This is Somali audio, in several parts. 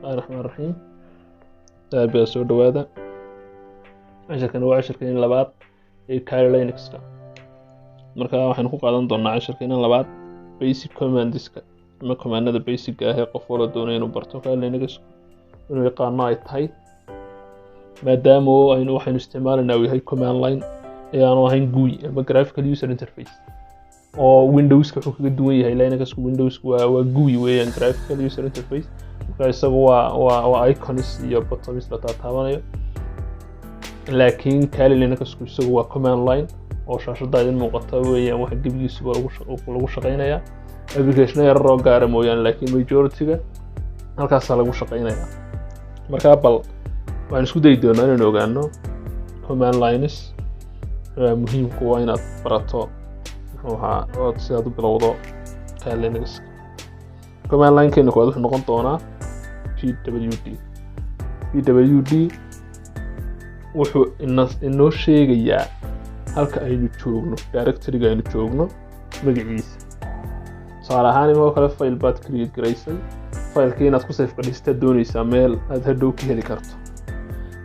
الرحمن الرحيم. بيا soo dhawaada casharkan waa casharkeen labaad ee Kali Linux-ka. Marka waxaan ku qaadan doonaa casharkeen labaad basic commands-ka ama command-ada basic ah ee qof walba doonaya inuu barto Kali Linux inuu yaqaano ay tahay maadaama waxaynu isticmaalanaa yahay command line ee aan ahayn GUI ama graphical user interface oo Windows-ka wuxuu kaga duwan yahay Linux-ka. Windows-ku waa GUI weeyaan, graphical user interface marka isagu waa icons iyo buttons la taabanayo, laakiin Kali Linux-ku isagu waa command line oo shaashada idin muuqata weeyaan. waxa gebigiisu lagu shaqeynayaa application yar oo gaar ah mooyaan, laakiin majority-ga halkaas lagu shaqeynayaa. marka bal waan isku day doonaa inaan ogaano command lines muhiim ku ah inaad barato oo si aad u bilowdo Kali Linux. command line-keena koowaad wuxuu noqon doonaa pwd wuxuu inoo sheegayaa halka aynu joogno, directory-ga aynu joogno magaciisa. tusaale ahaan imoo kale file baad create garaysay, file-kii inaad ku save gadhista doonaysaa meel aad hadhow ka heli karto,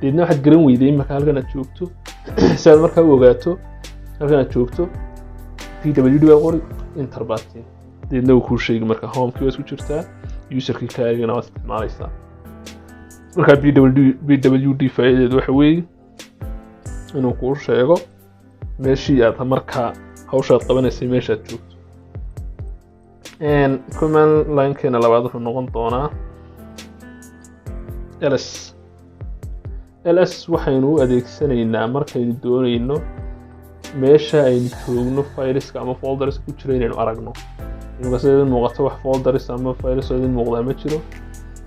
deedna waxaad garan weyday marka halkan aad joogto si aad markaa u ogaato halkan aad joogto pwd baad qori enter baad siin, deedna uu kuu sheegi marka home-kii waad ku jirtaa, user-kii Kaligana waad isticmaalaysaa. marka pwd faa'iideedu waxa weeye inuu kuu sheego meeshii aad markaa hawshaad qabanaysay meeshaad joogto. command line-keena labaad wuxuu noqon doonaa ls waxaynu u adeegsanaynaa markaynu doonayno meesha aynu joogno fileska ama folders ku jira inaynu aragno. iminka sida idin muuqato wax folders ama files oo idin muuqdaa ma jiro,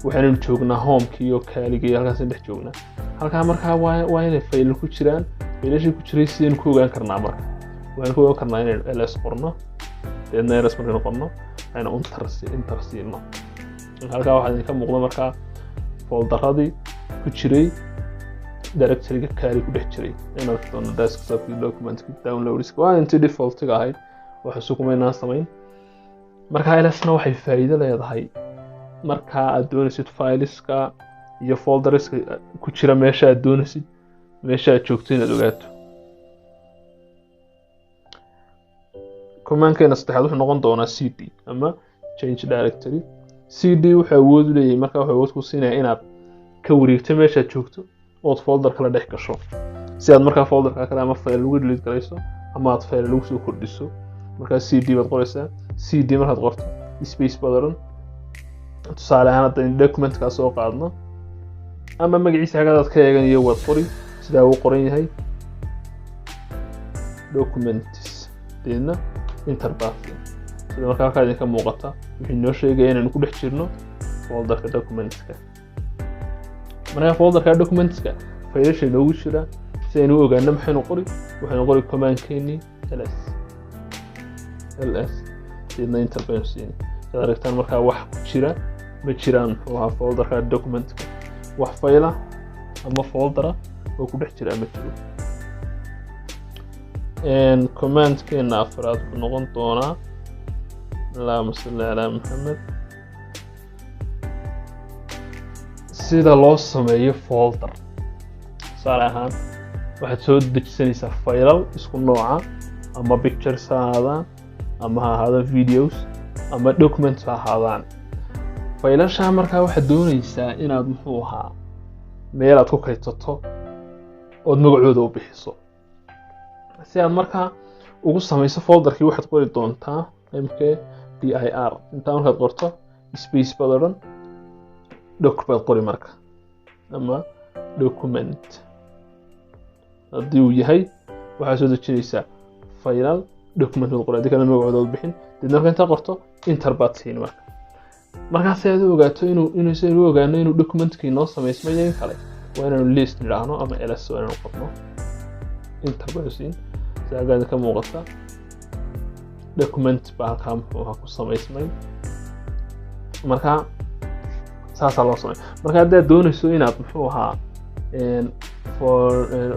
waxaynu joognaa home-kii iyo Kaligii halkaas dhex joognaa. halkaa markaa waa inay file ku jiraan, fiilashii ku jiray sideen ku ogaan karnaa. marka waxaan ku ogaan karnaa inaynu ls qorno, deedna ls markaynu qorno aynu enter siino. halkaa waxaa idinka muuqda markaa folderadii ku jiray directory-ga Kali ku dhex jiray. inaan doono desktop document-kii downloads waa intii default-ga ahayd, wax cusub kumaynaan samayn. marka ls-na waxay faa'iido leedahay marka aad doonaysid fileska iyo folderska ku jira meesha aad doonaysid meesha aad joogto inaad ogaato. command-keena saddexaad wuxuu noqon doonaa cd ama change directory. cd wuxuu awood u leeyahay marka wuxuu awood ku siinayaa inaad ka wareegto meesha aad joogto ood folder kala dhex gasho, si aad markaa folderka kale ama file lagu delete garayso ama aad file lagu soo kordhiso. markaa cd baad qoraysaa, cd markaad qorto space baad oran. tusaale ahaan haddaynu document-kaa soo qaadno ama magaciisa xagadaad ka eeganayo waad qori sidaa uu qoran yahay documents, deedna enter baad siin. sida markaa halkaa idinka muuqata wuxuu inoo sheegaya inaynu ku dhex jirno folderka documents-ka. markaa folderka documents-ka faylasha inoogu jira si aynu u ogaano maxaynu qori, waxaynu qori command-keenii ls deedna enter baynu siini. sidaad aragtaan markaa wax ku jira ma jiraan folderka document-ka, wax fayla ama foldera oo ku dhex jira ma jiro. command-keena afraad wuxuu noqon doonaa allahumma salli calaa Muhammad, sida loo sameeyo folder. tusaale ahaan waxaad soo dejisanaysaa faylal isku nooca, ama pictures ha ahaadaan ama ha ahaadaan videos ama documents ha ahaadaan. faylasha markaa waxaad doonaysaa inaad meel aad ku kaydsato ood magacooda u bixiso. si aad markaa ugu samayso folderkii waxaad qori doontaa mkdir. intaa markaad qorto space baad odhan, doc baad qori marka ama document. haddii uu yahay waxaad soo dejinaysaa faylal document baad qori, haddii kale magacooda u bixin, deedna marka intaa qorto enter baad siin. markaa si aad u ogaato inuu ogaano inuu document-kii noo samaysmay in kale waa inaanu list nidhaahno ama ls waa inaanu qorno enter baanu siin. sida halkaa ka muuqata document baa halkaa ku samaysmay. markaa saasaa loo samay. marka haddaad doonayso inaad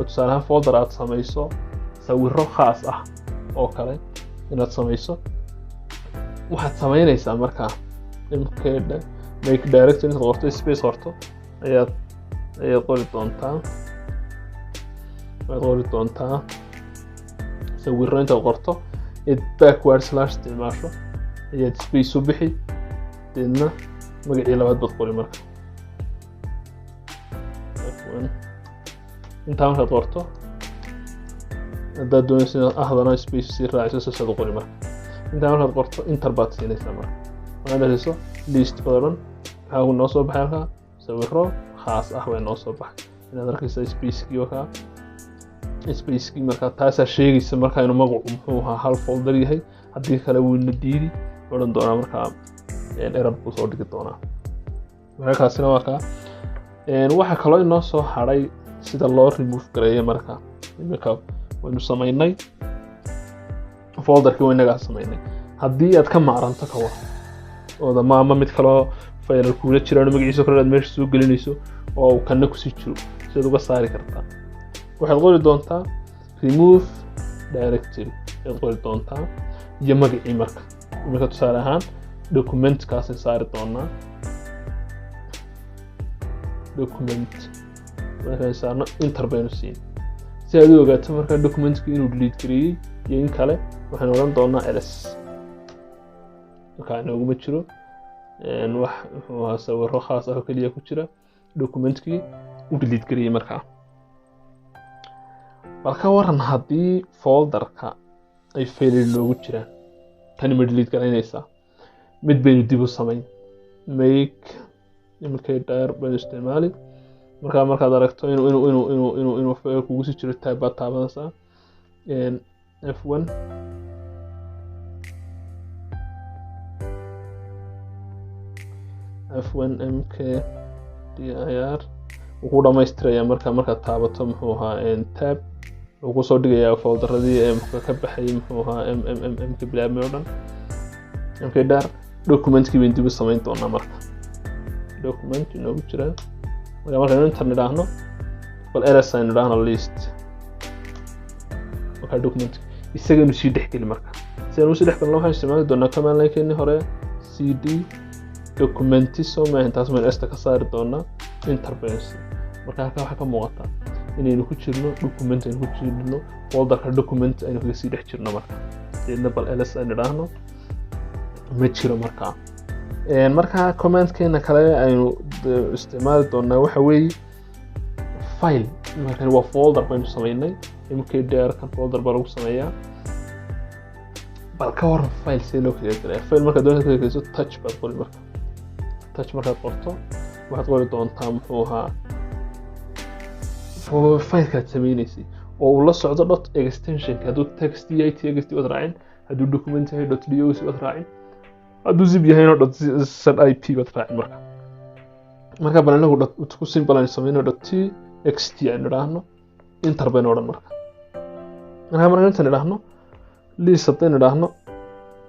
tusaale ahaan folder aad samayso sawiro khaas ah oo kale inaad samayso, waxaad samaynaysaa markaa make directory inta qorto space qorto ayaad qori doontaa sawirro inta qorto backward slash isticmaasho ayaad space u bixi deedna magacii labaad baad qori marka intaa markaad qorto haddaad doonayso inaad ahdana space sii raaciso saasad u qori marka intaa markaad qorto enter baad siinaysaa marka waxaad dhahayso list badan waxaa noo soo baxay halkaa sawirro khaas ah way noo soo baxay inaad arkaysaa spacekii wakaa spacekii markaa taasaa sheegaysa markaa inuu magacu muxuu ahaa hal folder yahay haddii kale wuuna diidi odhan doonaa markaa error buu soo dhigi doonaa markaasina waa kaa waxaa kaloo inoo soo hadhay sida loo remove gareeyo marka imika waynu samaynay folderkii waynagaa samaynay haddii aad ka maaranto ka war ooda maama mid kaloo file kuula jiraan magaciisa kale aad meesha soo gelinayso oo uu kana kusii jiro sidaad uga saari kartaa waxaad qori doontaa remove directory ayaad qori doontaa iyo magacii marka imika tusaale ahaan documentkaasay saari doonaa document markaan saarno enter baynu siin si aad u ogaato markaa documentkii inuu delete gareeyey iyo in kale waxaan odhan doonaa ls markaa inooguma jiro wax muxuu ahaa sawirro khaas ah oo keliya ku jira documentkii u delete gareeyey markaa bal ka waran haddii folderka ay failure noogu jiraan tani ma delete garaynaysaa mid baynu dib u samayn make markay daar baynu isticmaali markaad aragto inuu fail kugu sii jiro tab baad taabanaysaa f1 mkdir wuxuu dhamaystirayaa markaad taabato muxuu ahaa tab wuxuu kusoo dhigayaa folderadii ka baxay muxuu ahaa mk bilaabmay oo dhan mkdir documentkii baynu dib u samayn doonaa marka document inoogu jiraa markaan inter nidhaahno bal ls aynu nidhaahno list markaa document isagaynu sii dhexgeli marka si aynu usii dhexgalno waxaan isticmaali doonaa command line-keenii hore cd documentiso maahan taas maynu esta ka saari doonaa interface marka halkaa waxaa ka muuqata inaynu ku jirno document aynu ku jirno folderka document aynu kaga sii dhex jirno marka deedna bal ls aynu nidhaahno ma jiro markaa markaa commandkeena kale aynu isticmaali doonaa waxa weeye file markan waa folder baynu samaynay mkdir kan folder baa lagu sameeyaa bal ka waran file see loo kala gelaya file markaad doonaysa kala geliso touch baad qori marka touch markaad qorto waxaad qori doontaa muxuu ahaa filekaad sameynaysay oo uu la socdo dot extension hadduu text yahay txt waad raacin hadduu document yahay dot doc waad raacin hadduu zip yahayna dot zip baad raacin marka bal anagu ku simple aynu sameyno dot txt aynu idhaahno enter baynu odhan marka markaan intan idhaahno list haddaynu idhaahno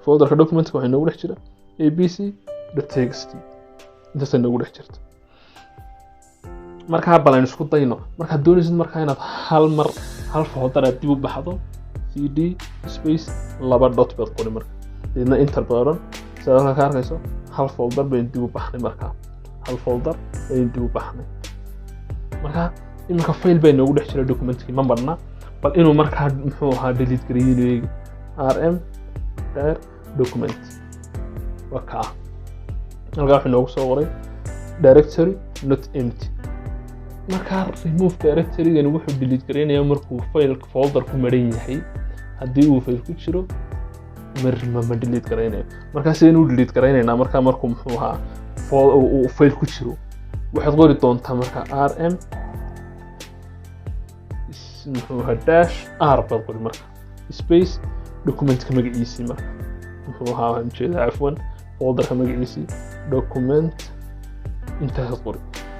folderka documentka waxay noogu dhex jira abc.txt intaasay noogu dhex jirta markaa bal aynu isku dayno markaad doonaysid markaa inaad hal folder aad dib u baxdo cd space 2 dot baad qori marka deedna enter baad odhan sidaad halkaa ka arkayso hal folder baynu dib u baxnay markaa hal folder baynu dib u baxnay markaa iminka file bay noogu dhex jira documentkii ma badna bal inuu markaa muxuu ahaa delete gareeyay rm dir document waa kaa halkaa wuxuu noogu soo qoray directory not empty markaa remove directory-gani wuxuu delete gareynayaa markuu folder ku maran yahay haddii uu file ku jiro ma delete gareynayo markaa sidaynu u delete gareynaynaa markaa markuu muxuu ahaa uu file ku jiro waxaad qori doontaa markaa rm muxuu ahaa dash r baad qori marka space documentka magaciisii marka muxuu ahaa waxaan ujeedaa cafwan folderka magaciisii document intaas qori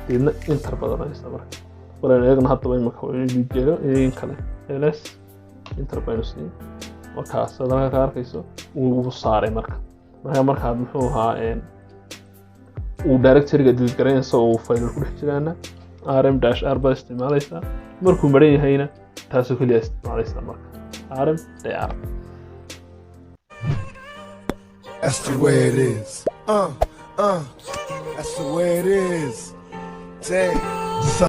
deedna enter badanaysa marka balan eegna haddaba imaka inuu jeedo in kale ls enter baynu siin markaas hadalka ka arkayso uu saaray markaad muxuu ahaa uu directory-ga delete gareynaysa oo uu file ku dhex jiraana rm-r baad isticmaalaysaa markuu maran yahayna taasoo keliya isticmaalaysaa marka rm-r That's the way it is. That's the way it is. Damn.